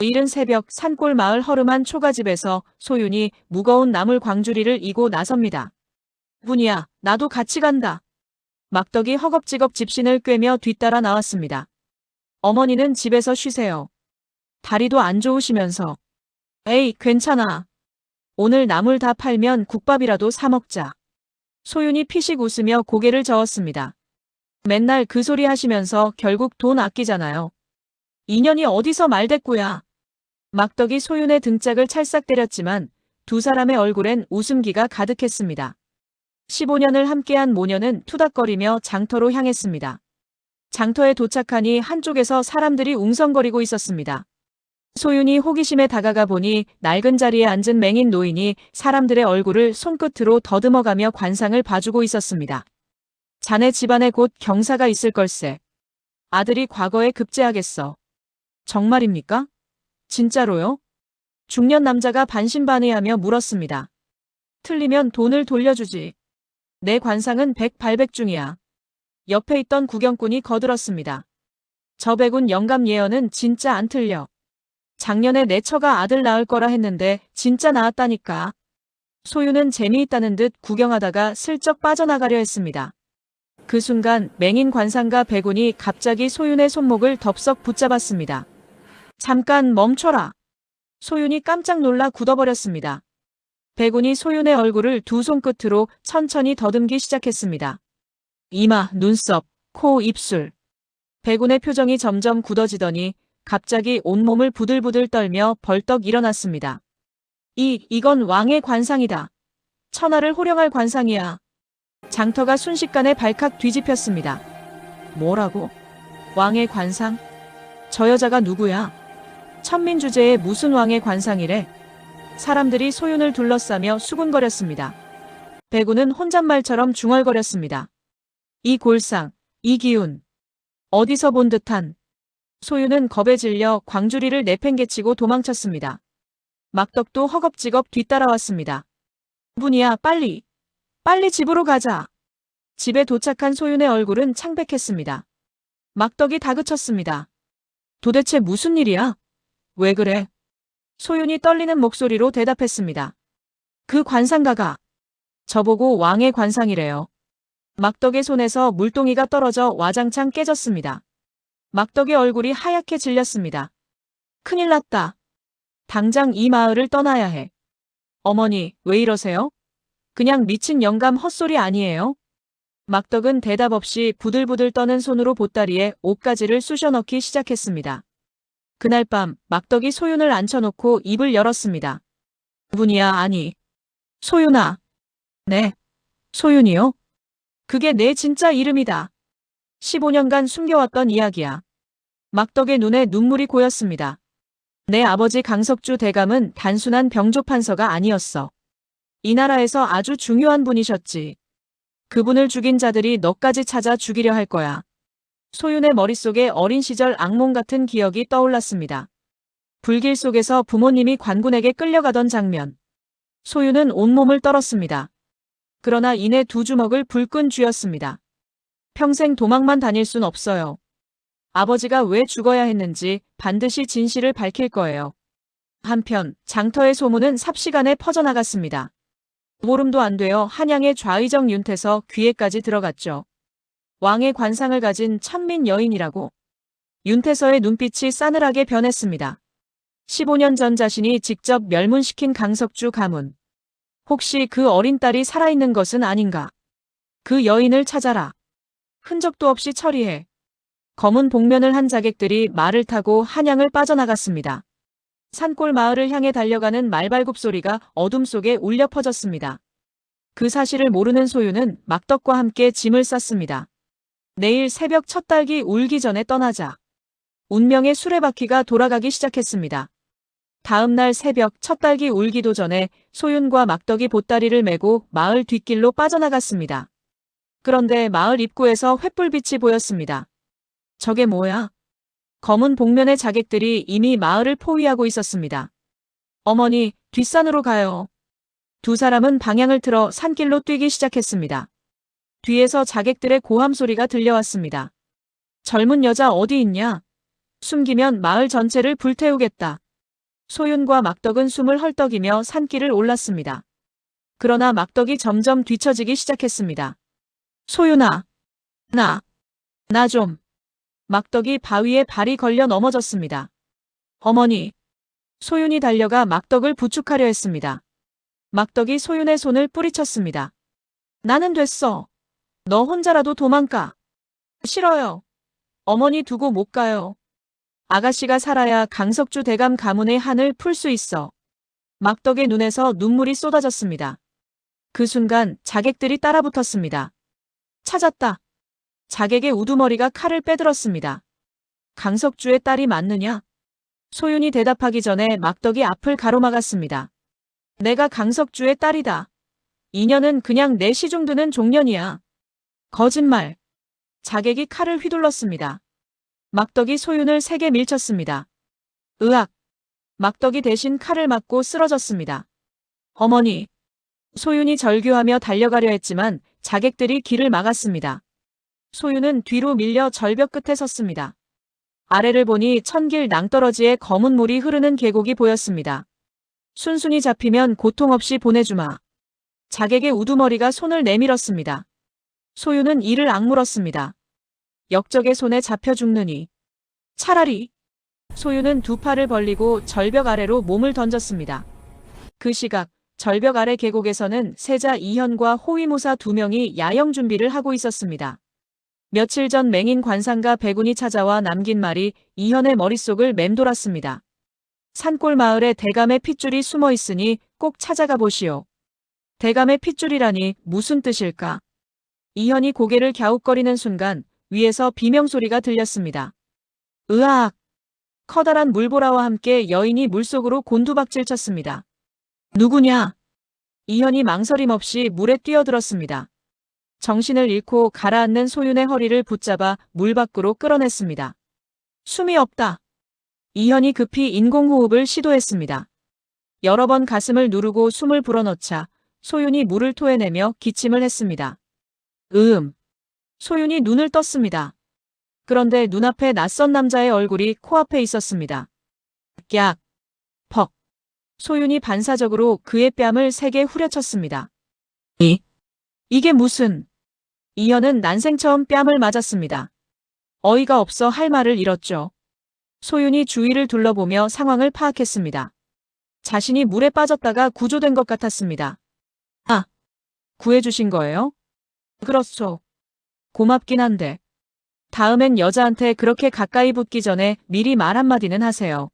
이른 새벽 산골 마을 허름한 초가집에서 소윤이 무거운 나물 광주리를 이고 나섭니다. 분이야, 나도 같이 간다. 막덕이 허겁지겁 집신을 꿰며 뒤따라 나왔습니다. 어머니는 집에서 쉬세요. 다리도 안 좋으시면서. 에이, 괜찮아. 오늘 나물 다 팔면 국밥이라도 사 먹자. 소윤이 피식 웃으며 고개를 저었습니다. 맨날 그 소리 하시면서 결국 돈 아끼잖아요. 인연이 어디서 말대꾸야. 막덕이 소윤의 등짝을 찰싹 때렸지만 두 사람의 얼굴엔 웃음기가 가득했습니다. 15년을 함께한 모녀는 투닥거리며 장터로 향했습니다. 장터에 도착하니 한쪽에서 사람들이 웅성거리고 있었습니다. 소윤이 호기심에 다가가 보니 낡은 자리에 앉은 맹인 노인이 사람들의 얼굴을 손끝으로 더듬어가며 관상을 봐주고 있었습니다. 자네 집안에 곧 경사가 있을 걸세. 아들이 과거에 급제하겠어. 정말입니까? 진짜로요? 중년 남자가 반신반의하며 물었습니다. 틀리면 돈을 돌려주지. 내 관상은 백발백중이야. 옆에 있던 구경꾼이 거들었습니다. 저 백운 영감 예언은 진짜 안 틀려. 작년에 내 처가 아들 낳을 거라 했는데 진짜 낳았다니까. 소윤은 재미있다는 듯 구경하다가 슬쩍 빠져나가려 했습니다. 그 순간 맹인 관상가 백운이 갑자기 소윤의 손목을 덥석 붙잡았습니다. 잠깐 멈춰라. 소윤이 깜짝 놀라 굳어버렸습니다. 백운이 소윤의 얼굴을 두 손끝으로 천천히 더듬기 시작했습니다. 이마, 눈썹, 코, 입술. 백운의 표정이 점점 굳어지더니 갑자기 온몸을 부들부들 떨며 벌떡 일어났습니다. 이건 왕의 관상이다. 천하를 호령할 관상이야. 장터가 순식간에 발칵 뒤집혔습니다. 뭐라고? 왕의 관상? 저 여자가 누구야? 천민주제에 무슨 왕의 관상이래? 사람들이 소윤을 둘러싸며 수군거렸습니다. 백운은 혼잣말처럼 중얼거렸습니다. 이 골상, 이 기운. 어디서 본 듯한. 소윤은 겁에 질려 광주리를 내팽개치고 도망쳤습니다. 막덕도 허겁지겁 뒤따라왔습니다. 분이야, 빨리. 빨리 집으로 가자. 집에 도착한 소윤의 얼굴은 창백했습니다. 막덕이 다그쳤습니다. 도대체 무슨 일이야? 왜 그래? 소윤이 떨리는 목소리로 대답했습니다. 그 관상가가 저보고 왕의 관상이래요. 막덕의 손에서 물동이가 떨어져 와장창 깨졌습니다. 막덕의 얼굴이 하얗게 질렸습니다. 큰일 났다. 당장 이 마을을 떠나야 해. 어머니, 왜 이러세요? 그냥 미친 영감 헛소리 아니에요? 막덕은 대답 없이 부들부들 떠는 손으로 보따리에 옷가지를 쑤셔 넣기 시작했습니다. 그날 밤 막덕이 소윤을 앉혀놓고 입을 열었습니다. 분이야, 아니. 소윤아. 네. 소윤이요? 그게 내 진짜 이름이다. 15년간 숨겨왔던 이야기야. 막덕의 눈에 눈물이 고였습니다. 내 아버지 강석주 대감은 단순한 병조판서가 아니었어. 이 나라에서 아주 중요한 분이셨지. 그분을 죽인 자들이 너까지 찾아 죽이려 할 거야. 소윤의 머릿속에 어린 시절 악몽 같은 기억이 떠올랐습니다. 불길 속에서 부모님이 관군에게 끌려가던 장면. 소윤은 온몸을 떨었습니다. 그러나 이내 두 주먹을 불끈 쥐었습니다. 평생 도망만 다닐 순 없어요. 아버지가 왜 죽어야 했는지 반드시 진실을 밝힐 거예요. 한편 장터의 소문은 삽시간에 퍼져나갔습니다. 보름도 안 되어 한양의 좌의정 윤태서 귀에까지 들어갔죠. 왕의 관상을 가진 천민 여인이라고. 윤태서의 눈빛이 싸늘하게 변했습니다. 15년 전 자신이 직접 멸문시킨 강석주 가문. 혹시 그 어린 딸이 살아있는 것은 아닌가? 그 여인을 찾아라. 흔적도 없이 처리해. 검은 복면을 한 자객들이 말을 타고 한양을 빠져나갔습니다. 산골 마을을 향해 달려가는 말발굽 소리가 어둠 속에 울려 퍼졌습니다. 그 사실을 모르는 소윤은 막덕과 함께 짐을 쌌습니다. 내일 새벽 첫 딸기 울기 전에 떠나자. 운명의 수레바퀴가 돌아가기 시작했습니다. 다음 날 새벽 첫 딸기 울기도 전에 소윤과 막덕이 보따리를 메고 마을 뒷길로 빠져나갔습니다. 그런데 마을 입구에서 횃불빛이 보였습니다. 저게 뭐야? 검은 복면의 자객들이 이미 마을을 포위하고 있었습니다. 어머니, 뒷산으로 가요. 두 사람은 방향을 틀어 산길로 뛰기 시작했습니다. 뒤에서 자객들의 고함 소리가 들려왔습니다. 젊은 여자 어디 있냐? 숨기면 마을 전체를 불태우겠다. 소윤과 막덕은 숨을 헐떡이며 산길을 올랐습니다. 그러나 막덕이 점점 뒤처지기 시작했습니다. 소윤아, 나 좀. 막덕이 바위에 발이 걸려 넘어졌습니다. 어머니. 소윤이 달려가 막덕을 부축하려 했습니다. 막덕이 소윤의 손을 뿌리쳤습니다. 나는 됐어. 너 혼자라도 도망가. 싫어요. 어머니 두고 못 가요. 아가씨가 살아야 강석주 대감 가문의 한을 풀 수 있어. 막덕의 눈에서 눈물이 쏟아졌습니다. 그 순간 자객들이 따라붙었습니다. 찾았다. 자객의 우두머리가 칼을 빼들었습니다. 강석주의 딸이 맞느냐? 소윤이 대답하기 전에 막덕이 앞을 가로막았습니다. 내가 강석주의 딸이다. 이년은 그냥 내 시중 드는 종년이야. 거짓말. 자객이 칼을 휘둘렀습니다. 막덕이 소윤을 세게 밀쳤습니다. 으악. 막덕이 대신 칼을 맞고 쓰러졌습니다. 어머니. 소윤이 절규하며 달려가려 했지만 자객들이 길을 막았습니다. 소윤은 뒤로 밀려 절벽 끝에 섰습니다. 아래를 보니 천길 낭떠러지에 검은 물이 흐르는 계곡이 보였습니다. 순순히 잡히면 고통 없이 보내주마. 자객의 우두머리가 손을 내밀었습니다. 소윤은 이를 악물었습니다. 역적의 손에 잡혀 죽느니. 차라리. 소윤은 두 팔을 벌리고 절벽 아래로 몸을 던졌습니다. 그 시각 절벽 아래 계곡에서는 세자 이현과 호위무사 2명이 야영 준비를 하고 있었습니다. 며칠 전 맹인 관상가 백운이 찾아와 남긴 말이 이현의 머릿속을 맴돌았습니다. 산골 마을에 대감의 핏줄이 숨어 있으니 꼭 찾아가 보시오. 대감의 핏줄이라니 무슨 뜻일까? 이현이 고개를 갸웃거리는 순간 위에서 비명소리가 들렸습니다. 으악! 커다란 물보라와 함께 여인이 물속으로 곤두박질 쳤습니다. 누구냐? 이현이 망설임 없이 물에 뛰어들었습니다. 정신을 잃고 가라앉는 소윤의 허리를 붙잡아 물 밖으로 끌어냈습니다. 숨이 없다. 이현이 급히 인공호흡을 시도했습니다. 여러 번 가슴을 누르고 숨을 불어넣자 소윤이 물을 토해내며 기침을 했습니다. 소윤이 눈을 떴습니다. 그런데 눈앞에 낯선 남자의 얼굴이 코앞에 있었습니다. 깍! 퍽! 소윤이 반사적으로 그의 뺨을 세게 후려쳤습니다. 이게 무슨... 이현은 난생 처음 뺨을 맞았습니다. 어이가 없어 할 말을 잃었죠. 소윤이 주위를 둘러보며 상황을 파악했습니다. 자신이 물에 빠졌다가 구조된 것 같았습니다. 아, 구해주신 거예요? 그렇소. 고맙긴 한데. 다음엔 여자한테 그렇게 가까이 붙기 전에 미리 말 한마디는 하세요.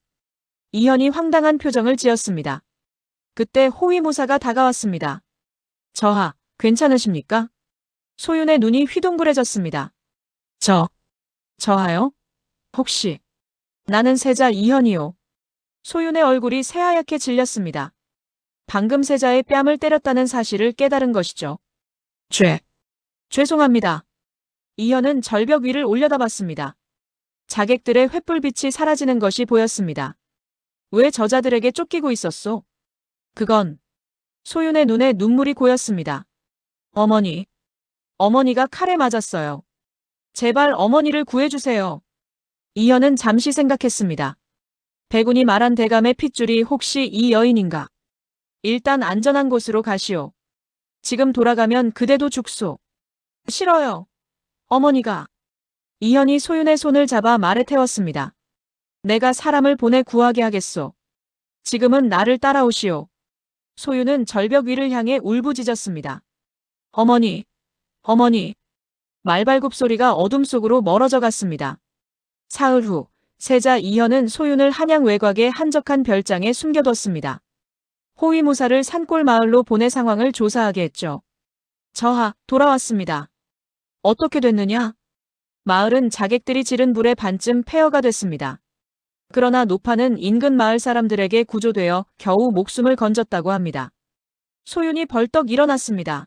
이현이 황당한 표정을 지었습니다. 그때 호위무사가 다가왔습니다. 저하, 괜찮으십니까? 소윤의 눈이 휘둥그레졌습니다. 저하요? 혹시... 나는 세자 이현이요. 소윤의 얼굴이 새하얗게 질렸습니다. 방금 세자의 뺨을 때렸다는 사실을 깨달은 것이죠. 죄송합니다. 이현은 절벽 위를 올려다봤습니다. 자객들의 횃불빛이 사라지는 것이 보였습니다. 왜 저자들에게 쫓기고 있었소? 그건... 소윤의 눈에 눈물이 고였습니다. 어머니가 칼에 맞았어요. 제발 어머니를 구해주세요. 이현은 잠시 생각했습니다. 백운이 말한 대감의 핏줄이 혹시 이 여인인가? 일단 안전한 곳으로 가시오. 지금 돌아가면 그대도 죽소. 싫어요. 어머니가. 이현이 소윤의 손을 잡아 말에 태웠습니다. 내가 사람을 보내 구하게 하겠소. 지금은 나를 따라오시오. 소윤은 절벽 위를 향해 울부짖었습니다. 어머니. 말발굽 소리가 어둠 속으로 멀어져 갔습니다. 사흘 후 세자 이현은 소윤을 한양 외곽의 한적한 별장에 숨겨뒀습니다. 호위무사를 산골 마을로 보내 상황을 조사하게 했죠. 저하, 돌아왔습니다. 어떻게 됐느냐? 마을은 자객들이 지른 불에 반쯤 폐허가 됐습니다. 그러나 노파는 인근 마을 사람들에게 구조되어 겨우 목숨을 건졌다고 합니다. 소윤이 벌떡 일어났습니다.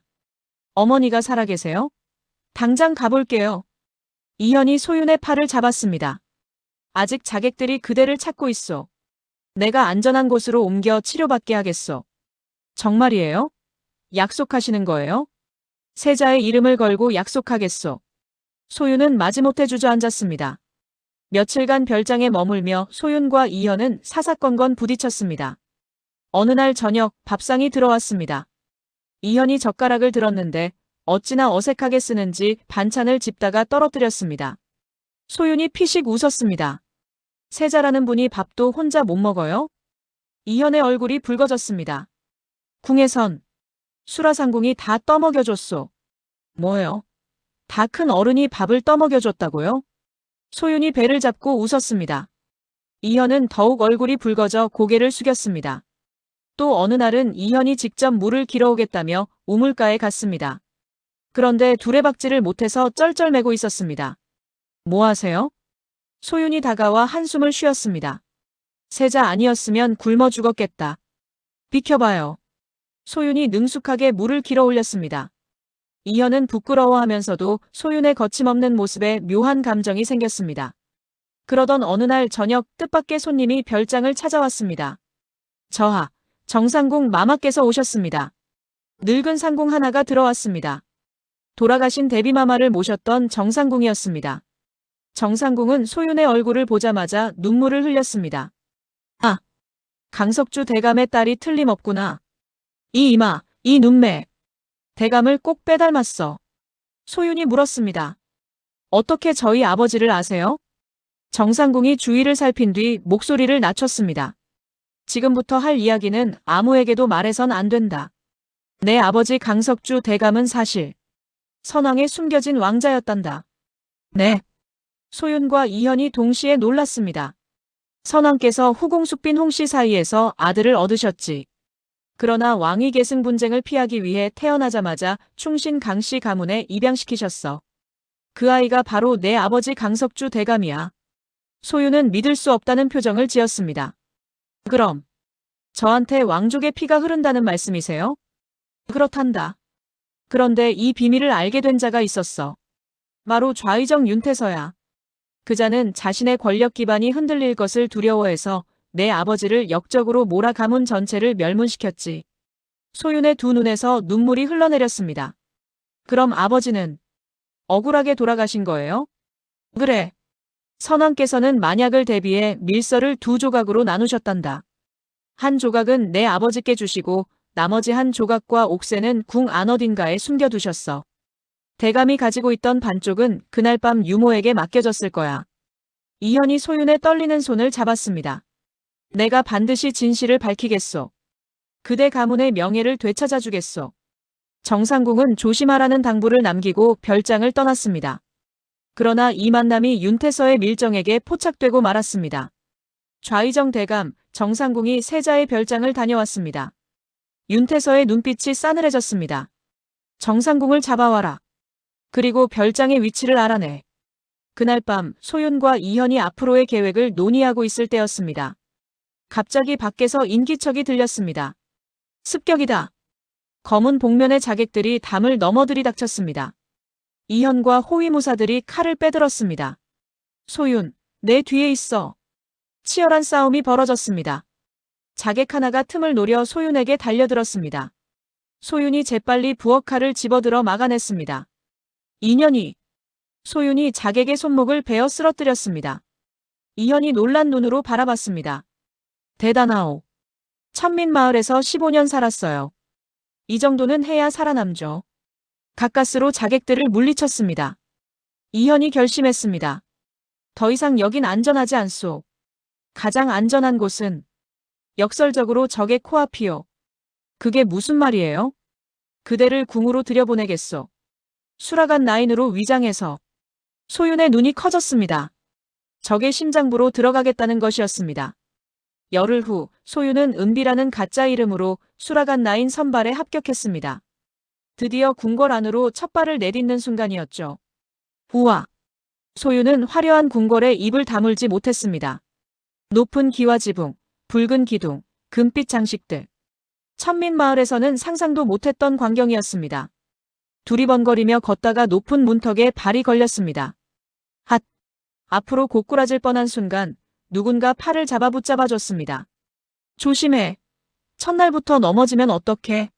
어머니가 살아계세요? 당장 가볼게요. 이현이 소윤의 팔을 잡았습니다. 아직 자객들이 그대를 찾고 있소. 내가 안전한 곳으로 옮겨 치료받게 하겠소. 정말이에요? 약속하시는 거예요? 세자의 이름을 걸고 약속하겠소. 소윤은 마지못해 주저앉았습니다. 며칠간 별장에 머물며 소윤과 이현은 사사건건 부딪혔습니다. 어느 날 저녁 밥상이 들어왔습니다. 이현이 젓가락을 들었는데 어찌나 어색하게 쓰는지 반찬을 집다가 떨어뜨렸습니다. 소윤이 피식 웃었습니다. 세자라는 분이 밥도 혼자 못 먹어요? 이현의 얼굴이 붉어졌습니다. 궁예선, 수라상궁이 다 떠먹여줬소. 뭐요? 다 큰 어른이 밥을 떠먹여줬다고요? 소윤이 배를 잡고 웃었습니다. 이현은 더욱 얼굴이 붉어져 고개를 숙였습니다. 또 어느 날은 이현이 직접 물을 길어오겠다며 우물가에 갔습니다. 그런데 두레박질을 못해서 쩔쩔매고 있었습니다. 뭐 하세요? 소윤이 다가와 한숨을 쉬었습니다. 세자 아니었으면 굶어 죽었겠다. 비켜봐요. 소윤이 능숙하게 물을 길어 올렸습니다. 이현은 부끄러워하면서도 소윤의 거침없는 모습에 묘한 감정이 생겼습니다. 그러던 어느 날 저녁 뜻밖의 손님이 별장을 찾아왔습니다. 저하, 정상궁 마마께서 오셨습니다. 늙은 상궁 하나가 들어왔습니다. 돌아가신 대비마마를 모셨던 정상궁이었습니다. 정상궁은 소윤의 얼굴을 보자마자 눈물을 흘렸습니다. 아, 강석주 대감의 딸이 틀림없구나. 이 이마, 이 눈매. 대감을 꼭 빼닮았어. 소윤이 물었습니다. 어떻게 저희 아버지를 아세요? 정상궁이 주위를 살핀 뒤 목소리를 낮췄습니다. 지금부터 할 이야기는 아무에게도 말해선 안 된다. 내 아버지 강석주 대감은 사실 선왕에 숨겨진 왕자였단다. 네. 소윤과 이현이 동시에 놀랐습니다. 선왕께서 후궁숙빈 홍씨 사이에서 아들을 얻으셨지. 그러나 왕위 계승 분쟁을 피하기 위해 태어나자마자 충신 강씨 가문에 입양시키셨어. 그 아이가 바로 내 아버지 강석주 대감이야. 소윤은 믿을 수 없다는 표정을 지었습니다. 그럼 저한테 왕족의 피가 흐른다는 말씀이세요? 그렇단다. 그런데 이 비밀을 알게 된 자가 있었어. 바로 좌의정 윤태서야. 그자는 자신의 권력 기반이 흔들릴 것을 두려워해서 내 아버지를 역적으로 몰아 가문 전체를 멸문시켰지. 소윤의 두 눈에서 눈물이 흘러내렸습니다. 그럼 아버지는 억울하게 돌아가신 거예요? 그래. 선왕께서는 만약을 대비해 밀서를 두 조각으로 나누셨단다. 한 조각은 내 아버지께 주시고 나머지 한 조각과 옥새는 궁 안 어딘가에 숨겨두셨어. 대감이 가지고 있던 반쪽은 그날 밤 유모에게 맡겨졌을 거야. 이현이 소윤의 떨리는 손을 잡았습니다. 내가 반드시 진실을 밝히겠소. 그대 가문의 명예를 되찾아주겠소. 정상궁은 조심하라는 당부를 남기고 별장을 떠났습니다. 그러나 이 만남이 윤태서의 밀정에게 포착되고 말았습니다. 좌의정 대감, 정상궁이 세자의 별장을 다녀왔습니다. 윤태서의 눈빛이 싸늘해졌습니다. 정상궁을 잡아와라. 그리고 별장의 위치를 알아내. 그날 밤 소윤과 이현이 앞으로의 계획을 논의하고 있을 때였습니다. 갑자기 밖에서 인기척이 들렸습니다. 습격이다. 검은 복면의 자객들이 담을 넘어 들이닥쳤습니다. 이현과 호위무사들이 칼을 빼들었습니다. 소윤, 내 뒤에 있어. 치열한 싸움이 벌어졌습니다. 자객 하나가 틈을 노려 소윤에게 달려들었습니다. 소윤이 재빨리 부엌칼을 집어들어 막아냈습니다. 이년이 소윤이 자객의 손목을 베어 쓰러뜨렸습니다. 이현이 놀란 눈으로 바라봤습니다. 대단하오. 천민마을에서 15년 살았어요. 이 정도는 해야 살아남죠. 가까스로 자객들을 물리쳤습니다. 이현이 결심했습니다. 더 이상 여긴 안전하지 않소. 가장 안전한 곳은 역설적으로 적의 코앞이요. 그게 무슨 말이에요? 그대를 궁으로 들여보내겠소. 수라간 나인으로 위장해서. 소윤의 눈이 커졌습니다. 적의 심장부로 들어가겠다는 것이었습니다. 열흘 후 소윤은 은비라는 가짜 이름으로 수라간 나인 선발에 합격했습니다. 드디어 궁궐 안으로 첫 발을 내딛는 순간이었죠. 우와! 소윤은 화려한 궁궐에 입을 다물지 못했습니다. 높은 기와 지붕, 붉은 기둥, 금빛 장식들. 천민마을에서는 상상도 못했던 광경이었습니다. 두리번거리며 걷다가 높은 문턱에 발이 걸렸습니다. 핫! 앞으로 고꾸라질 뻔한 순간 누군가 팔을 잡아 붙잡아줬습니다. 조심해. 첫날부터 넘어지면 어떡해.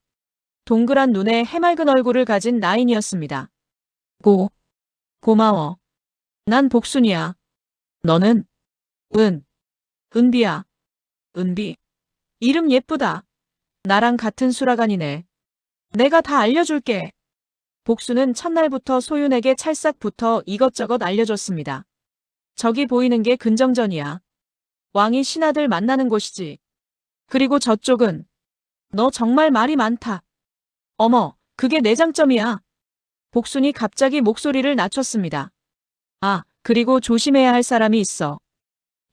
동그란 눈에 해맑은 얼굴을 가진 나인이었습니다. 고마워. 난 복순이야. 너는? 은비야. 은비. 이름 예쁘다. 나랑 같은 수라간이네. 내가 다 알려줄게. 복수는 첫날부터 소윤에게 찰싹 붙어 이것저것 알려줬습니다. 저기 보이는 게 근정전이야. 왕이 신하들 만나는 곳이지. 그리고 저쪽은 너 정말 말이 많다. 어머, 그게 내 장점이야. 복순이 갑자기 목소리를 낮췄습니다. 아, 그리고 조심해야 할 사람이 있어.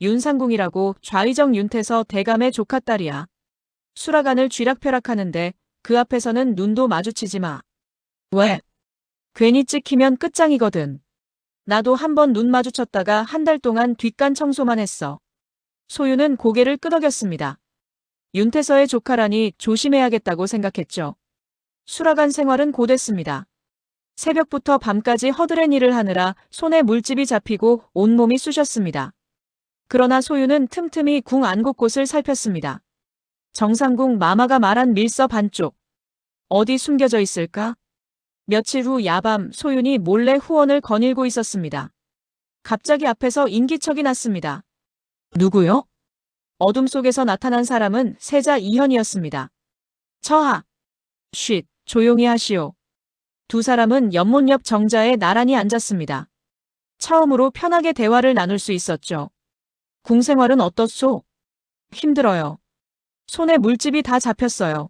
윤상궁이라고 좌의정 윤태서 대감의 조카딸이야. 수라간을 쥐락펴락하는데 그 앞에서는 눈도 마주치지 마. 왜? 괜히 찍히면 끝장이거든. 나도 한번 눈 마주쳤다가 한 달 동안 뒷간 청소만 했어. 소유는 고개를 끄덕였습니다. 윤태서의 조카라니 조심해야겠다고 생각했죠. 수라간 생활은 고됐습니다. 새벽부터 밤까지 허드렛 일을 하느라 손에 물집이 잡히고 온몸이 쑤셨습니다. 그러나 소유는 틈틈이 궁 안 곳곳을 살폈습니다. 정상궁 마마가 말한 밀서 반쪽. 어디 숨겨져 있을까? 며칠 후 야밤 소윤이 몰래 후원을 거닐고 있었습니다. 갑자기 앞에서 인기척이 났습니다. 누구요? 어둠 속에서 나타난 사람은 세자 이현이었습니다. 처하. 쉿, 조용히 하시오. 두 사람은 연못 옆 정자에 나란히 앉았습니다. 처음으로 편하게 대화를 나눌 수 있었죠. 궁생활은 어떻소? 힘들어요. 손에 물집이 다 잡혔어요.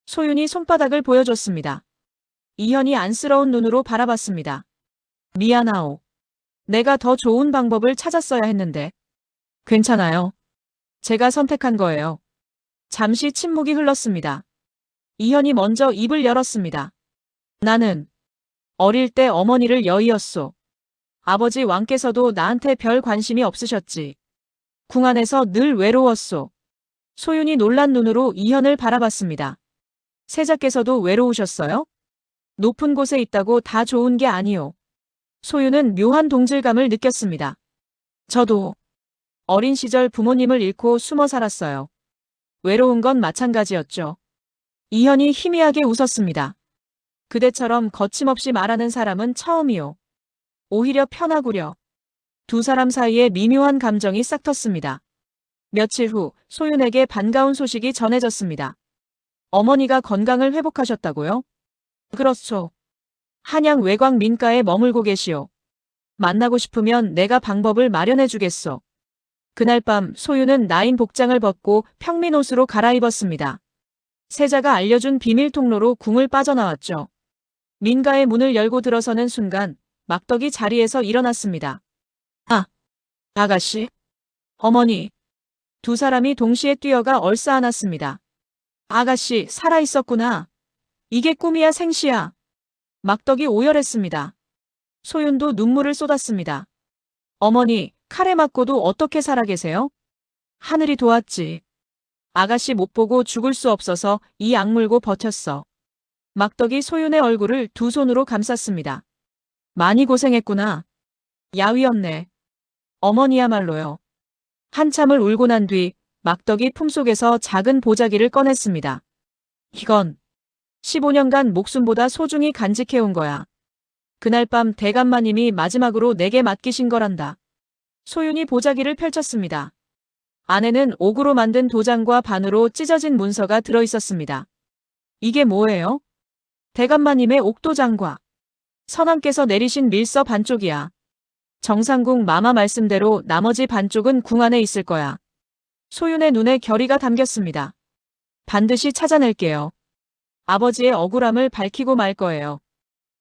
소윤이 손바닥을 보여줬습니다. 이현이 안쓰러운 눈으로 바라봤습니다. 미안하오. 내가 더 좋은 방법을 찾았어야 했는데. 괜찮아요. 제가 선택한 거예요. 잠시 침묵이 흘렀습니다. 이현이 먼저 입을 열었습니다. 나는 어릴 때 어머니를 여의었소. 아버지 왕께서도 나한테 별 관심이 없으셨지. 궁 안에서 늘 외로웠소. 소윤이 놀란 눈으로 이현을 바라봤습니다. 세자께서도 외로우셨어요? 높은 곳에 있다고 다 좋은 게 아니오. 소윤은 묘한 동질감을 느꼈습니다. 저도 어린 시절 부모님을 잃고 숨어 살았어요. 외로운 건 마찬가지였죠. 이현이 희미하게 웃었습니다. 그대처럼 거침없이 말하는 사람은 처음이요. 오히려 편하구려. 두 사람 사이에 미묘한 감정이 싹 텄습니다. 며칠 후 소윤에게 반가운 소식이 전해졌습니다. 어머니가 건강을 회복하셨다고요? 그렇소. 한양 외곽 민가에 머물고 계시오. 만나고 싶으면 내가 방법을 마련해 주겠소. 그날 밤 소윤은 나인 복장을 벗고 평민 옷으로 갈아입었습니다. 세자가 알려준 비밀 통로로 궁을 빠져나왔죠. 민가의 문을 열고 들어서는 순간 막덕이 자리에서 일어났습니다. 아, 아가씨. 어머니. 두 사람이 동시에 뛰어가 얼싸안았습니다. 아가씨, 살아있었구나. 이게 꿈이야 생시야. 막덕이 오열했습니다. 소윤도 눈물을 쏟았습니다. 어머니, 칼에 맞고도 어떻게 살아 계세요? 하늘이 도왔지. 아가씨 못 보고 죽을 수 없어서 이 악물고 버텼어. 막덕이 소윤의 얼굴을 두 손으로 감쌌습니다. 많이 고생했구나. 야위었네. 어머니야말로요. 한참을 울고 난 뒤 막덕이 품속에서 작은 보자기를 꺼냈습니다. 이건 15년간 목숨보다 소중히 간직해온 거야. 그날 밤 대감마님이 마지막으로 내게 맡기신 거란다. 소윤이 보자기를 펼쳤습니다. 안에는 옥으로 만든 도장과 반으로 찢어진 문서가 들어있었습니다. 이게 뭐예요? 대감마님의 옥도장과 선왕께서 내리신 밀서 반쪽이야. 정상궁 마마 말씀대로 나머지 반쪽은 궁 안에 있을 거야. 소윤의 눈에 결의가 담겼습니다. 반드시 찾아낼게요. 아버지의 억울함을 밝히고 말 거예요.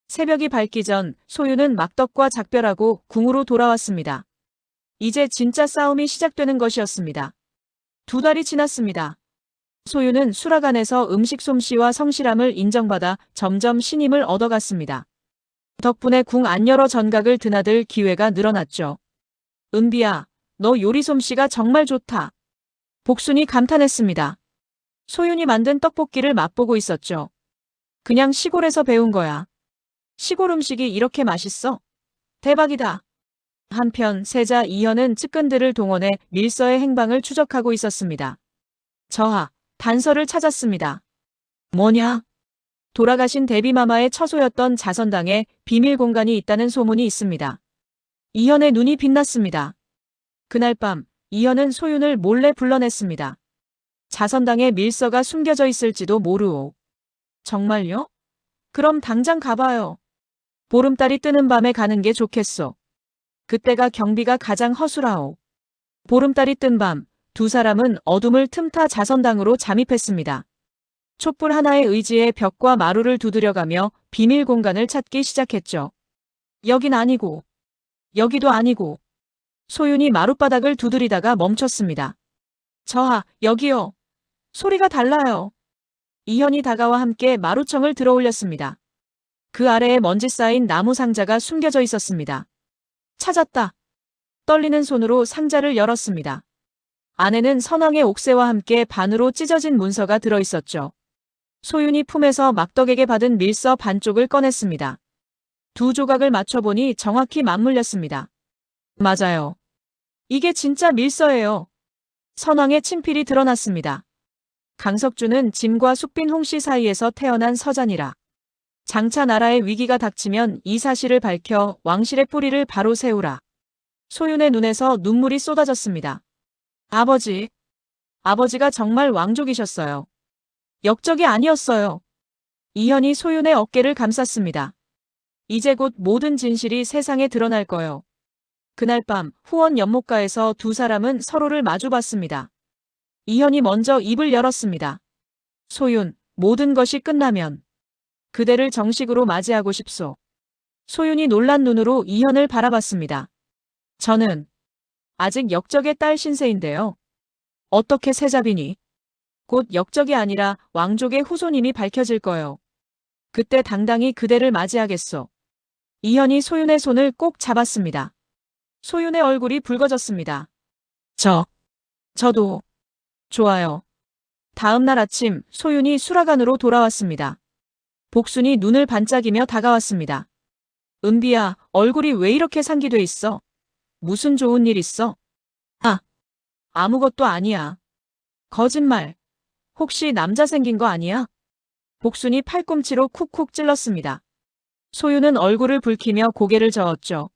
새벽이 밝기 전 소윤은 막덕과 작별하고 궁으로 돌아왔습니다. 이제 진짜 싸움이 시작되는 것이었습니다. 두 달이 지났습니다. 소윤은 수라간에서 음식 솜씨와 성실함을 인정받아 점점 신임을 얻어갔습니다. 덕분에 궁 안 열어 전각을 드나들 기회가 늘어났죠. 은비야, 너 요리 솜씨가 정말 좋다. 복순이 감탄했습니다. 소윤이 만든 떡볶이를 맛보고 있었죠. 그냥 시골에서 배운 거야. 시골 음식이 이렇게 맛있어? 대박이다. 한편 세자 이현은 측근들을 동원해 밀서의 행방을 추적하고 있었습니다. 저하, 단서를 찾았습니다. 뭐냐? 돌아가신 대비마마의 처소였던 자선당에 비밀 공간이 있다는 소문이 있습니다. 이현의 눈이 빛났습니다. 그날 밤 이현은 소윤을 몰래 불러냈습니다. 자선당에 밀서가 숨겨져 있을지도 모르오. 정말요? 그럼 당장 가봐요. 보름달이 뜨는 밤에 가는 게 좋겠소. 그때가 경비가 가장 허술하오. 보름달이 뜬 밤, 두 사람은 어둠을 틈타 자선당으로 잠입했습니다. 촛불 하나의 의지에 벽과 마루를 두드려가며 비밀 공간을 찾기 시작했죠. 여긴 아니고, 여기도 아니고. 소윤이 마룻바닥을 두드리다가 멈췄습니다. 여기요. 소리가 달라요. 이현이 다가와 함께 마루청을 들어올렸습니다. 그 아래에 먼지 쌓인 나무 상자가 숨겨져 있었습니다. 찾았다. 떨리는 손으로 상자를 열었습니다. 안에는 선왕의 옥새와 함께 반으로 찢어진 문서가 들어있었죠. 소윤이 품에서 막덕에게 받은 밀서 반쪽을 꺼냈습니다. 두 조각을 맞춰보니 정확히 맞물렸습니다. 맞아요. 이게 진짜 밀서예요. 선왕의 친필이 드러났습니다. 강석주는 짐과 숙빈 홍씨 사이에서 태어난 서잔이라. 장차 나라의 위기가 닥치면 이 사실을 밝혀 왕실의 뿌리를 바로 세우라. 소윤의 눈에서 눈물이 쏟아졌습니다. 아버지가 정말 왕족이셨어요. 역적이 아니었어요. 이현이 소윤의 어깨를 감쌌습니다. 이제 곧 모든 진실이 세상에 드러날 거요. 그날 밤 후원 연못가에서 두 사람은 서로를 마주봤습니다. 이현이 먼저 입을 열었습니다. 소윤, 모든 것이 끝나면 그대를 정식으로 맞이하고 싶소. 소윤이 놀란 눈으로 이현을 바라봤습니다. 저는 아직 역적의 딸 신세인데요. 어떻게 세자비니? 곧 역적이 아니라 왕족의 후손임이 밝혀질 거요. 그때 당당히 그대를 맞이하겠소. 이현이 소윤의 손을 꼭 잡았습니다. 소윤의 얼굴이 붉어졌습니다. 저도 좋아요. 다음 날 아침 소윤이 수라간으로 돌아왔습니다. 복순이 눈을 반짝이며 다가왔습니다. 은비야, 얼굴이 왜 이렇게 상기돼 있어? 무슨 좋은 일 있어? 아무것도 아니야. 거짓말. 혹시 남자 생긴 거 아니야? 복순이 팔꿈치로 쿡쿡 찔렀습니다. 소윤은 얼굴을 붉히며 고개를 저었죠.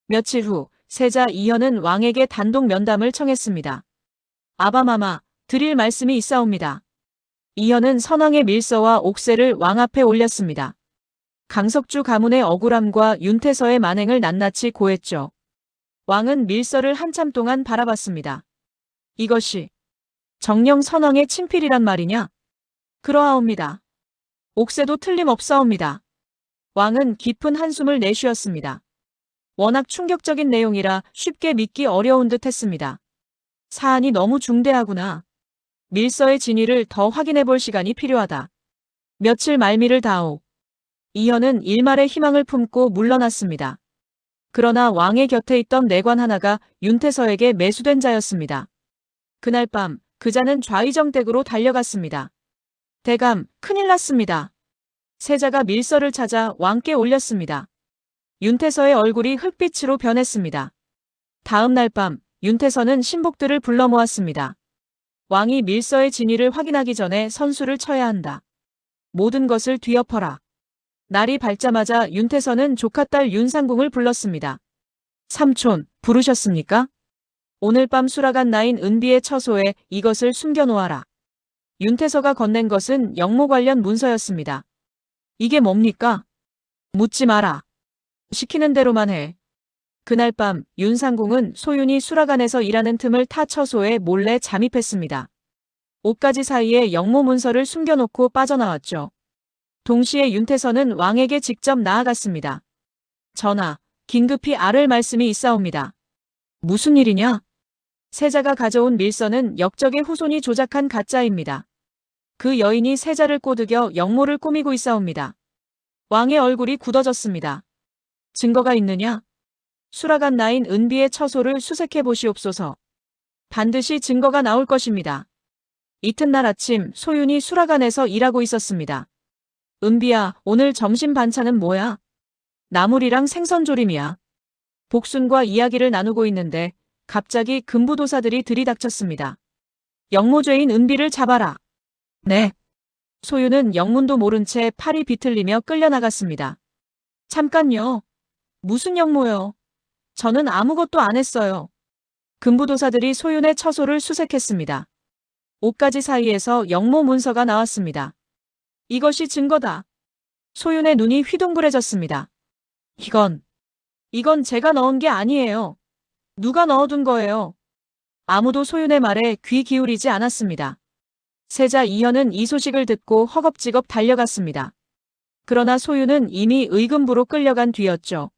며칠 후 세자 이현은 왕에게 단독 면담을 청했습니다. 아바마마, 드릴 말씀이 있사옵니다. 이현은 선왕의 밀서와 옥새를 왕 앞에 올렸습니다. 강석주 가문의 억울함과 윤태서의 만행을 낱낱이 고했죠. 왕은 밀서를 한참 동안 바라봤습니다. 이것이 정령 선왕의 친필이란 말이냐? 그러하옵니다. 옥새도 틀림없사옵니다. 왕은 깊은 한숨을 내쉬었습니다. 워낙 충격적인 내용이라 쉽게 믿기 어려운 듯 했습니다. 사안이 너무 중대하구나. 밀서의 진위를 더 확인해 볼 시간이 필요하다. 며칠 말미를 다오. 이현은 일말의 희망을 품고 물러났습니다. 그러나 왕의 곁에 있던 내관 하나가 윤태서에게 매수된 자였습니다. 그날 밤 그자는 좌의정댁으로 달려갔습니다. 대감, 큰일 났습니다. 세자가 밀서를 찾아 왕께 올렸습니다. 윤태서의 얼굴이 흙빛으로 변했습니다. 다음 날 밤 윤태서는 신복들을 불러 모았습니다. 왕이 밀서의 진위를 확인하기 전에 선수를 쳐야 한다. 모든 것을 뒤엎어라. 날이 밝자마자 윤태서는 조카딸 윤상궁을 불렀습니다. 삼촌, 부르셨습니까? 오늘 밤 수라간 나인 은비의 처소에 이것을 숨겨놓아라. 윤태서가 건넨 것은 영모 관련 문서였습니다. 이게 뭡니까? 묻지 마라. 시키는 대로만 해. 그날 밤 윤상궁은 소윤이 수라간에서 일하는 틈을 타 처소에 몰래 잠입했습니다. 옷가지 사이에 영모 문서를 숨겨놓고 빠져나왔죠. 동시에 윤태서는 왕에게 직접 나아갔습니다. 전하, 긴급히 아를 말씀이 있사옵니다. 무슨 일이냐? 세자가 가져온 밀서는 역적의 후손이 조작한 가짜입니다. 그 여인이 세자를 꼬드겨 영모를 꾸미고 있사옵니다. 왕의 얼굴이 굳어졌습니다. 증거가 있느냐? 수라간 나인 은비의 처소를 수색해 보시옵소서. 반드시 증거가 나올 것입니다. 이튿날 아침 소윤이 수라간에서 일하고 있었습니다. 은비야, 오늘 점심 반찬은 뭐야? 나물이랑 생선조림이야. 복순과 이야기를 나누고 있는데 갑자기 금부도사들이 들이닥쳤습니다. 영모죄인 은비를 잡아라. 네. 소윤은 영문도 모른 채 팔이 비틀리며 끌려나갔습니다. 잠깐요. 무슨 영모요? 저는 아무것도 안 했어요. 금부도사들이 소윤의 처소를 수색했습니다. 옷가지 사이에서 영모 문서가 나왔습니다. 이것이 증거다. 소윤의 눈이 휘둥그레졌습니다. 이건 제가 넣은 게 아니에요. 누가 넣어둔 거예요? 아무도 소윤의 말에 귀 기울이지 않았습니다. 세자 이현은 이 소식을 듣고 허겁지겁 달려갔습니다. 그러나 소윤은 이미 의금부로 끌려간 뒤였죠.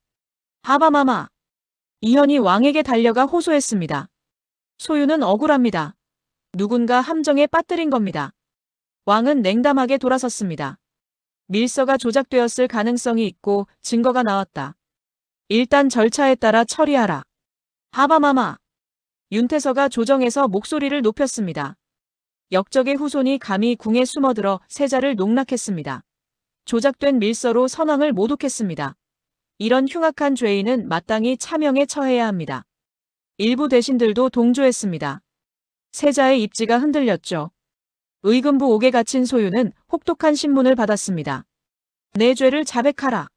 하바마마. 이현이 왕에게 달려가 호소했습니다. 소윤은 억울합니다. 누군가 함정에 빠뜨린 겁니다. 왕은 냉담하게 돌아섰습니다. 밀서가 조작되었을 가능성이 있고 증거가 나왔다. 일단 절차에 따라 처리하라. 하바마마. 윤태서가 조정에서 목소리를 높였습니다. 역적의 후손이 감히 궁에 숨어들어 세자를 농락했습니다. 조작된 밀서로 선왕을 모독했습니다. 이런 흉악한 죄인은 마땅히 차명에 처해야 합니다. 일부 대신들도 동조했습니다. 세자의 입지가 흔들렸죠. 의금부 옥에 갇힌 소윤은 혹독한 신문을 받았습니다. 내 죄를 자백하라.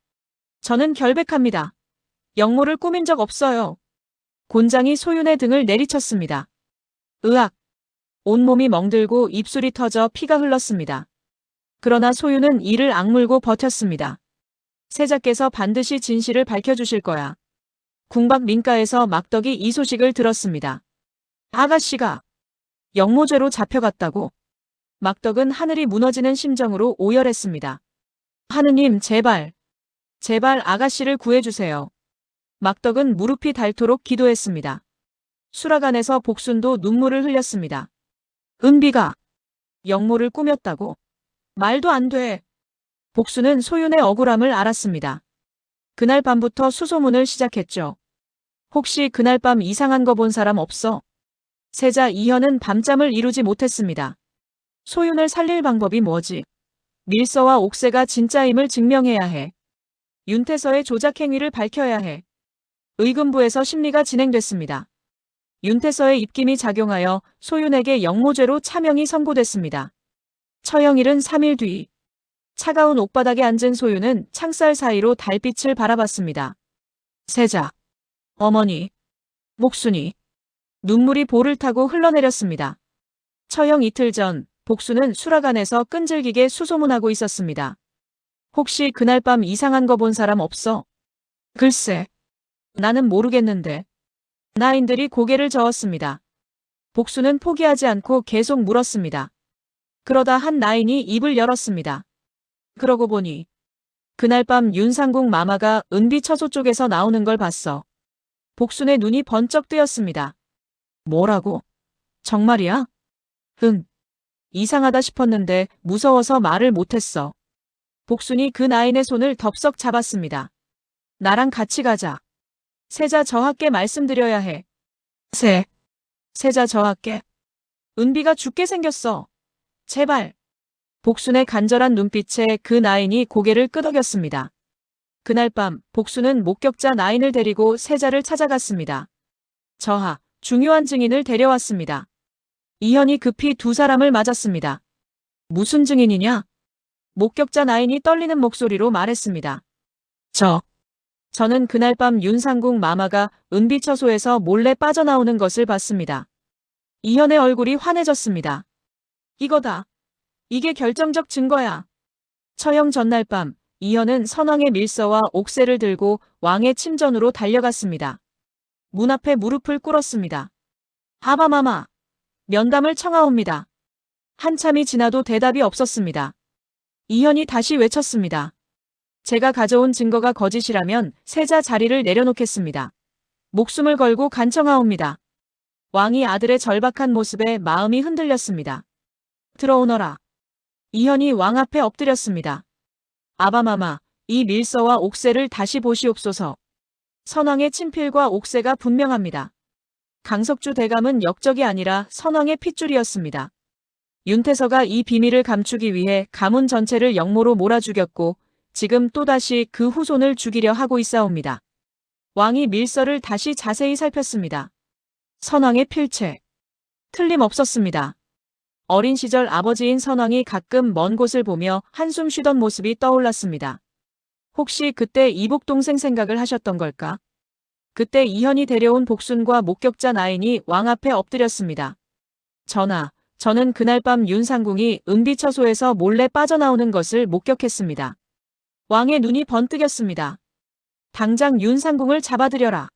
저는 결백합니다. 역모를 꾸민 적 없어요. 곤장이 소윤의 등을 내리쳤습니다. 으악! 온몸이 멍들고 입술이 터져 피가 흘렀습니다. 그러나 소윤은 이를 악물고 버텼습니다. 세자께서 반드시 진실을 밝혀주실 거야. 궁박 민가에서 막덕이 이 소식을 들었습니다. 아가씨가 역모죄로 잡혀갔다고. 막덕은 하늘이 무너지는 심정으로 오열했습니다. 하느님 제발 아가씨를 구해주세요. 막덕은 무릎이 닳도록 기도했습니다. 수라간에서 복순도 눈물을 흘렸습니다. 은비가 역모를 꾸몄다고. 말도 안 돼. 복순은 소윤의 억울함을 알았습니다. 그날 밤부터 수소문을 시작했죠. 혹시 그날 밤 이상한 거 본 사람 없어? 세자 이현은 밤잠을 이루지 못했습니다. 소윤을 살릴 방법이 뭐지? 밀서와 옥새가 진짜임을 증명해야 해. 윤태서의 조작 행위를 밝혀야 해. 의금부에서 심리가 진행됐습니다. 윤태서의 입김이 작용하여 소윤에게 역모죄로 차명이 선고됐습니다. 처형일은 3일 뒤. 차가운 옥바닥에 앉은 소윤은 창살 사이로 달빛을 바라봤습니다. 세자, 어머니, 목순이. 눈물이 볼을 타고 흘러내렸습니다. 처형 이틀 전 복순은 수라간에서 끈질기게 수소문하고 있었습니다. 혹시 그날 밤 이상한 거 본 사람 없어? 글쎄, 나는 모르겠는데. 나인들이 고개를 저었습니다. 복순은 포기하지 않고 계속 물었습니다. 그러다 한 나인이 입을 열었습니다. 그러고 보니 그날 밤 윤상궁 마마가 은비 처소 쪽에서 나오는 걸 봤어. 복순의 눈이 번쩍 뜨였습니다. 뭐라고? 정말이야? 응. 이상하다 싶었는데 무서워서 말을 못했어. 복순이 그 나인의 손을 덥석 잡았습니다. 나랑 같이 가자. 세자 저하께 말씀드려야 해. 세자 저하께. 은비가 죽게 생겼어. 제발. 복순의 간절한 눈빛에 그 나인이 고개를 끄덕였습니다. 그날 밤 복순은 목격자 나인을 데리고 세자를 찾아갔습니다. 저하, 중요한 증인을 데려왔습니다. 이현이 급히 두 사람을 맞았습니다. 무슨 증인이냐? 목격자 나인이 떨리는 목소리로 말했습니다. 저는 그날 밤 윤상궁 마마가 은비처소에서 몰래 빠져나오는 것을 봤습니다. 이현의 얼굴이 환해졌습니다. 이거다. 이게 결정적 증거야. 처형 전날 밤 이현은 선왕의 밀서와 옥새를 들고 왕의 침전으로 달려갔습니다. 문 앞에 무릎을 꿇었습니다. 하바마마. 면담을 청하옵니다. 한참이 지나도 대답이 없었습니다. 이현이 다시 외쳤습니다. 제가 가져온 증거가 거짓이라면 세자 자리를 내려놓겠습니다. 목숨을 걸고 간청하옵니다. 왕이 아들의 절박한 모습에 마음이 흔들렸습니다. 들어오너라. 이현이 왕 앞에 엎드렸습니다. 아바마마, 이 밀서와 옥새를 다시 보시옵소서. 선왕의 친필과 옥새가 분명합니다. 강석주 대감은 역적이 아니라 선왕의 핏줄이었습니다. 윤태서가 이 비밀을 감추기 위해 가문 전체를 역모로 몰아 죽였고 지금 또다시 그 후손을 죽이려 하고 있사옵니다. 왕이 밀서를 다시 자세히 살폈습니다. 선왕의 필체. 틀림없었습니다. 어린 시절 아버지인 선왕이 가끔 먼 곳을 보며 한숨 쉬던 모습이 떠올랐습니다. 혹시 그때 이복 동생 생각을 하셨던 걸까? 그때 이현이 데려온 복순과 목격자 나인이 왕 앞에 엎드렸습니다. 전하, 저는 그날 밤 윤상궁이 은비처소에서 몰래 빠져나오는 것을 목격했습니다. 왕의 눈이 번뜩였습니다. 당장 윤상궁을 잡아들여라.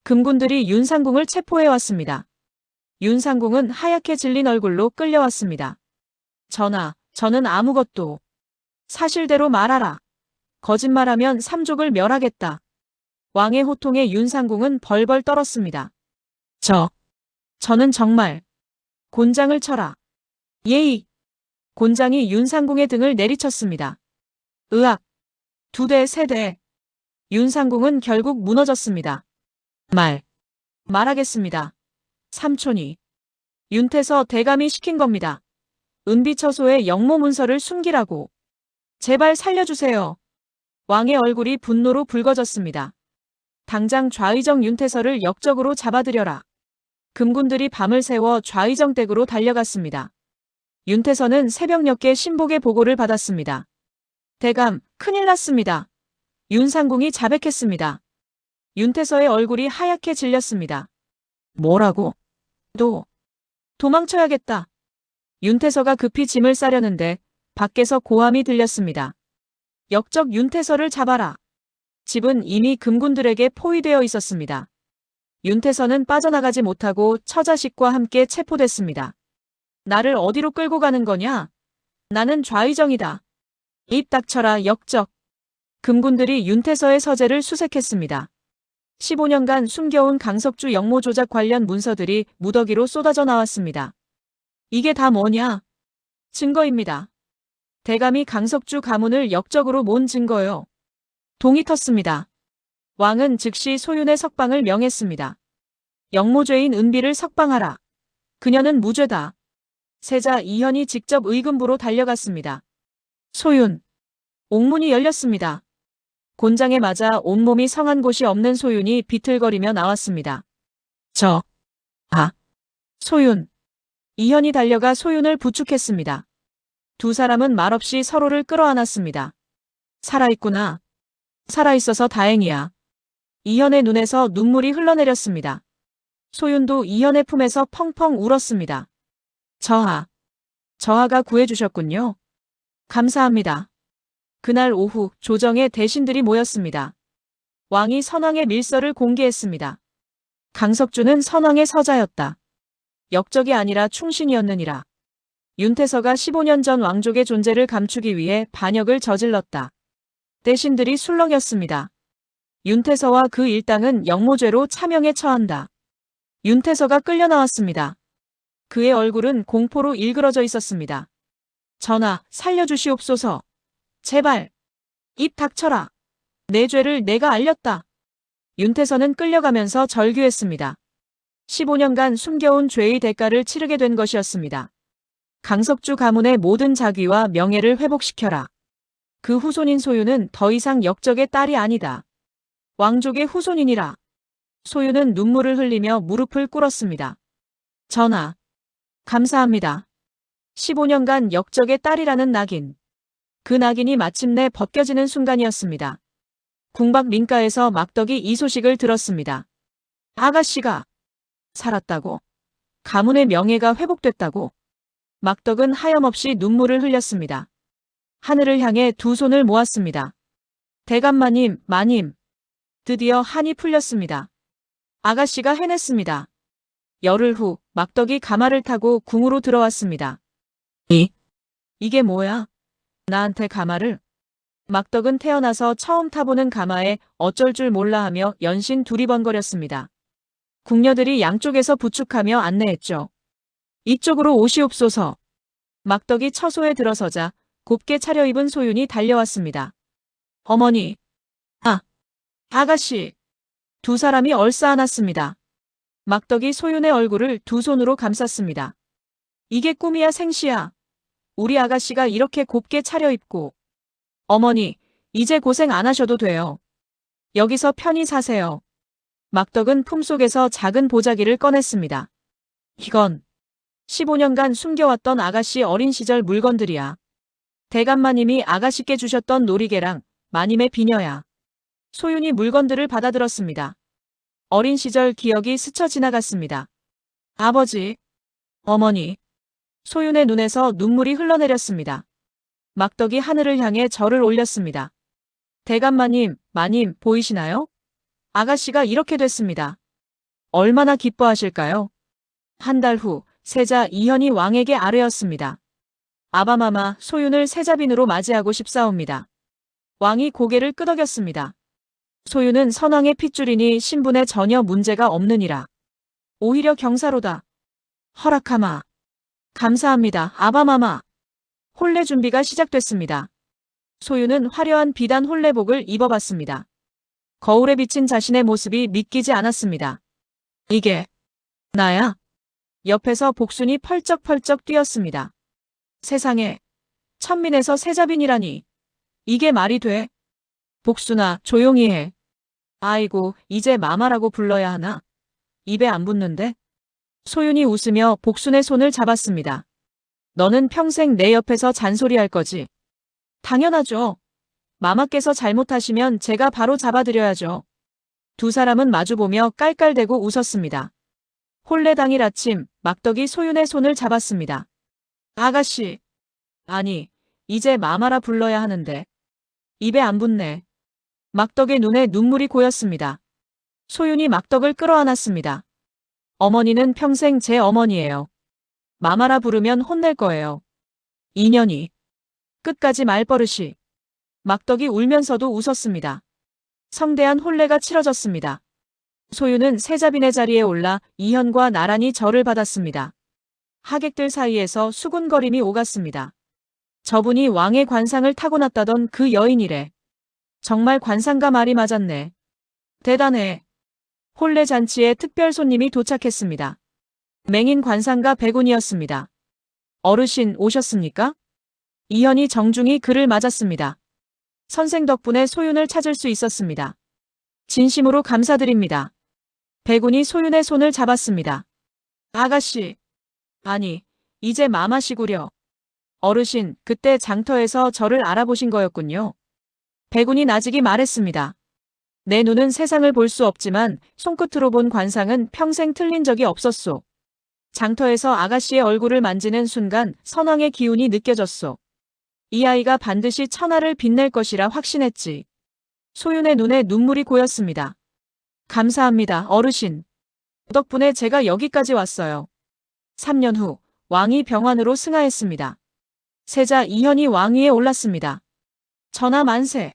금군들이 윤상궁을 체포해왔습니다. 윤상궁은 하얗게 질린 얼굴로 끌려왔습니다. 전하, 저는 아무것도. 사실대로 말하라. 거짓말하면 삼족을 멸하겠다. 왕의 호통에 윤상궁은 벌벌 떨었습니다. 저는 정말. 곤장을 쳐라. 예의. 곤장이 윤상궁의 등을 내리쳤습니다. 으악. 2대 3대. 윤상궁은 결국 무너졌습니다. 말하겠습니다. 삼촌이. 윤태서 대감이 시킨 겁니다. 은비처소에 영모 문서를 숨기라고. 제발 살려주세요. 왕의 얼굴이 분노로 붉어졌습니다. 당장 좌의정 윤태서를 역적으로 잡아들여라. 금군들이 밤을 새워 좌의정 댁으로 달려갔습니다. 윤태서는 새벽녘에 신복의 보고를 받았습니다. 대감, 큰일 났습니다. 윤상궁이 자백했습니다. 윤태서의 얼굴이 하얗게 질렸습니다. 뭐라고? 도망쳐야겠다. 윤태서가 급히 짐을 싸려는데 밖에서 고함이 들렸습니다. 역적 윤태서를 잡아라. 집은 이미 금군들에게 포위되어 있었습니다. 윤태서는 빠져나가지 못하고 처자식과 함께 체포됐습니다. 나를 어디로 끌고 가는 거냐? 나는 좌의정이다. 입 닥쳐라 역적. 금군들이 윤태서의 서재를 수색했습니다. 15년간 숨겨온 강석주 영모 조작 관련 문서들이 무더기로 쏟아져 나왔습니다. 이게 다 뭐냐? 증거입니다. 대감이 강석주 가문을 역적으로 몬 증거요. 동이 텄습니다. 왕은 즉시 소윤의 석방을 명했습니다. 영모죄인 은비를 석방하라. 그녀는 무죄다. 세자 이현이 직접 의금부로 달려갔습니다. 소윤. 옥문이 열렸습니다. 곤장에 맞아 온몸이 성한 곳이 없는 소윤이 비틀거리며 나왔습니다. 소윤. 이현이 달려가 소윤을 부축했습니다. 2 사람은 말없이 서로를 끌어안았습니다. 살아있구나. 살아있어서 다행이야. 이현의 눈에서 눈물이 흘러내렸습니다. 소윤도 이현의 품에서 펑펑 울었습니다. 저하가 구해주셨군요. 감사합니다. 그날 오후 조정에 대신들이 모였습니다. 왕이 선왕의 밀서를 공개했습니다. 강석주는 선왕의 서자였다. 역적이 아니라 충신이었느니라. 윤태서가 15년 전 왕족의 존재를 감추기 위해 반역을 저질렀다. 대신들이 술렁였습니다. 윤태서와 그 일당은 영모죄로 차명에 처한다. 윤태서가 끌려 나왔습니다. 그의 얼굴은 공포로 일그러져 있었습니다. 전하, 살려주시옵소서. 제발. 입 닥쳐라. 내 죄를 내가 알렸다. 윤태서는 끌려가면서 절규했습니다. 15년간 숨겨온 죄의 대가를 치르게 된 것이었습니다. 강석주 가문의 모든 자귀와 명예를 회복시켜라. 그 후손인 소윤은 더 이상 역적의 딸이 아니다. 왕족의 후손이니라. 소윤은 눈물을 흘리며 무릎을 꿇었습니다. 전하. 감사합니다. 15년간 역적의 딸이라는 낙인. 그 낙인이 마침내 벗겨지는 순간이었습니다. 궁박 민가에서 막덕이 이 소식을 들었습니다. 아가씨가 살았다고. 가문의 명예가 회복됐다고. 막덕은 하염없이 눈물을 흘렸습니다. 하늘을 향해 2 손을 모았습니다. 대감 마님. 드디어 한이 풀렸습니다. 아가씨가 해냈습니다. 열흘 후 막덕이 가마를 타고 궁으로 들어왔습니다. 이게 뭐야? 나한테 가마를? 막덕은 태어나서 처음 타보는 가마에 어쩔 줄 몰라 하며 연신 두리번거렸습니다. 궁녀들이 양쪽에서 부축하며 안내했죠. 이쪽으로 오시옵소서. 막덕이 처소에 들어서자 곱게 차려입은 소윤이 달려왔습니다. 어머니. 아가씨. 2 사람이 얼싸안았습니다. 막덕이 소윤의 얼굴을 2 손으로 감쌌습니다. 이게 꿈이야 생시야. 우리 아가씨가 이렇게 곱게 차려입고. 어머니, 이제 고생 안 하셔도 돼요. 여기서 편히 사세요. 막덕은 품속에서 작은 보자기를 꺼냈습니다. 이건 15년간 숨겨왔던 아가씨 어린 시절 물건들이야. 대감마님이 아가씨께 주셨던 놀이개랑 마님의 비녀야. 소윤이 물건들을 받아들었습니다. 어린 시절 기억이 스쳐 지나갔습니다. 아버지, 어머니. 소윤의 눈에서 눈물이 흘러내렸습니다. 막덕이 하늘을 향해 절을 올렸습니다. 대감마님, 마님, 보이시나요? 아가씨가 이렇게 됐습니다. 얼마나 기뻐하실까요? 한 달 후, 세자 이현이 왕에게 아뢰었습니다. 아바마마, 소윤을 세자빈으로 맞이하고 싶사옵니다. 왕이 고개를 끄덕였습니다. 소윤은 선왕의 핏줄이니 신분에 전혀 문제가 없느니라. 오히려 경사로다. 허락하마. 감사합니다, 아바마마. 혼례 준비가 시작됐습니다. 소윤은 화려한 비단 혼례복을 입어봤습니다. 거울에 비친 자신의 모습이 믿기지 않았습니다. 이게 나야? 옆에서 복순이 펄쩍펄쩍 뛰었습니다. 세상에, 천민에서 세자빈이라니. 이게 말이 돼? 복순아, 조용히 해. 아이고, 이제 마마라고 불러야 하나? 입에 안 붙는데? 소윤이 웃으며 복순의 손을 잡았습니다. 너는 평생 내 옆에서 잔소리할 거지? 당연하죠. 마마께서 잘못하시면 제가 바로 잡아드려야죠. 두 사람은 마주보며 깔깔대고 웃었습니다. 혼례 당일 아침, 막덕이 소윤의 손을 잡았습니다. 아가씨. 아니, 이제 마마라 불러야 하는데. 입에 안 붙네. 막덕의 눈에 눈물이 고였습니다. 소윤이 막덕을 끌어안았습니다. 어머니는 평생 제 어머니예요. 마마라 부르면 혼낼 거예요. 인연이. 끝까지 말버릇이. 막덕이 울면서도 웃었습니다. 성대한 혼례가 치러졌습니다. 소윤은 세자빈의 자리에 올라 이현과 나란히 절을 받았습니다. 하객들 사이에서 수군거림이 오갔습니다. 저분이 왕의 관상을 타고났다던 그 여인이래. 정말 관상가 말이 맞았네. 대단해. 혼례 잔치에 특별 손님이 도착했습니다. 맹인 관상가 백운이었습니다. 어르신 오셨습니까? 이현이 정중히 그를 맞았습니다. 선생 덕분에 소윤을 찾을 수 있었습니다. 진심으로 감사드립니다. 백운이 소윤의 손을 잡았습니다. 아가씨. 아니, 이제 마마시구려. 어르신, 그때 장터에서 저를 알아보신 거였군요. 백운이 나직이 말했습니다. 내 눈은 세상을 볼 수 없지만 손끝으로 본 관상은 평생 틀린 적이 없었소. 장터에서 아가씨의 얼굴을 만지는 순간 선왕의 기운이 느껴졌소. 이 아이가 반드시 천하를 빛낼 것이라 확신했지. 소윤의 눈에 눈물이 고였습니다. 감사합니다, 어르신. 덕분에 제가 여기까지 왔어요. 3년 후, 왕이 병환으로 승하했습니다. 세자 이현이 왕위에 올랐습니다. 전하 만세.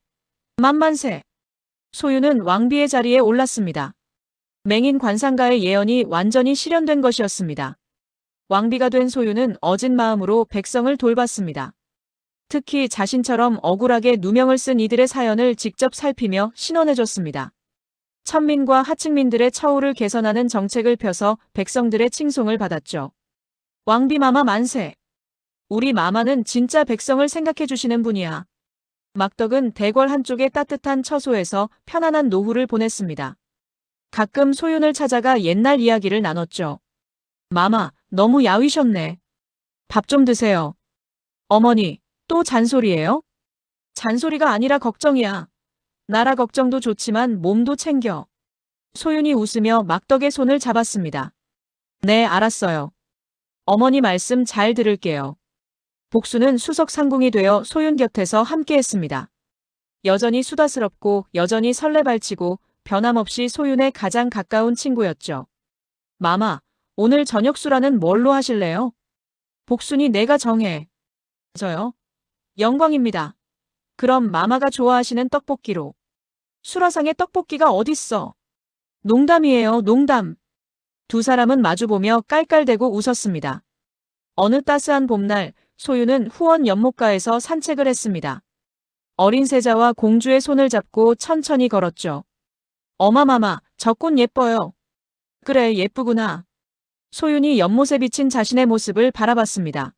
만만세. 소윤은 왕비의 자리에 올랐습니다. 맹인 관상가의 예언이 완전히 실현된 것이었습니다. 왕비가 된 소윤은 어진 마음으로 백성을 돌봤습니다. 특히 자신처럼 억울하게 누명을 쓴 이들의 사연을 직접 살피며 신원해줬습니다. 천민과 하층민들의 처우를 개선하는 정책을 펴서 백성들의 칭송을 받았죠. 왕비 마마 만세. 우리 마마는 진짜 백성을 생각해주시는 분이야. 막덕은 대궐 한쪽의 따뜻한 처소에서 편안한 노후를 보냈습니다. 가끔 소윤을 찾아가 옛날 이야기를 나눴죠. 마마, 너무 야위셨네. 밥 좀 드세요. 어머니, 또 잔소리예요? 잔소리가 아니라 걱정이야. 나라 걱정도 좋지만 몸도 챙겨. 소윤이 웃으며 막덕의 손을 잡았습니다. 네, 알았어요. 어머니 말씀 잘 들을게요. 복수는 수석 상궁이 되어 소윤 곁에서 함께했습니다. 여전히 수다스럽고 여전히 설레발치고 변함없이 소윤의 가장 가까운 친구였죠. 마마, 오늘 저녁 술안은 뭘로 하실래요? 복순이 내가 정해. 저요? 영광입니다. 그럼 마마가 좋아하시는 떡볶이로. 수라상에 떡볶이가 어딨어? 농담이에요, 농담. 두 사람은 마주보며 깔깔대고 웃었습니다. 어느 따스한 봄날, 소윤은 후원 연못가에서 산책을 했습니다. 어린 세자와 공주의 손을 잡고 천천히 걸었죠. 어마마마, 저 꽃 예뻐요. 그래, 예쁘구나. 소윤이 연못에 비친 자신의 모습을 바라봤습니다.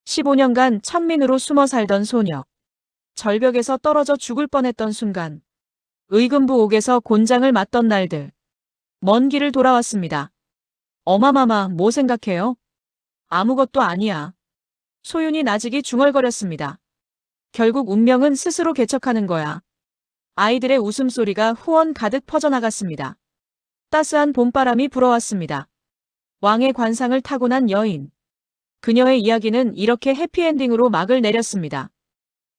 15년간 천민으로 숨어 살던 소녀. 절벽에서 떨어져 죽을 뻔했던 순간. 의금부 옥에서 곤장을 맞던 날들. 먼 길을 돌아왔습니다. 어마마마, 뭐 생각해요? 아무것도 아니야. 소윤이 나직이 중얼거렸습니다. 결국 운명은 스스로 개척하는 거야. 아이들의 웃음소리가 후원 가득 퍼져나갔습니다. 따스한 봄바람이 불어왔습니다. 왕의 관상을 타고 난 여인. 그녀의 이야기는 이렇게 해피엔딩으로 막을 내렸습니다.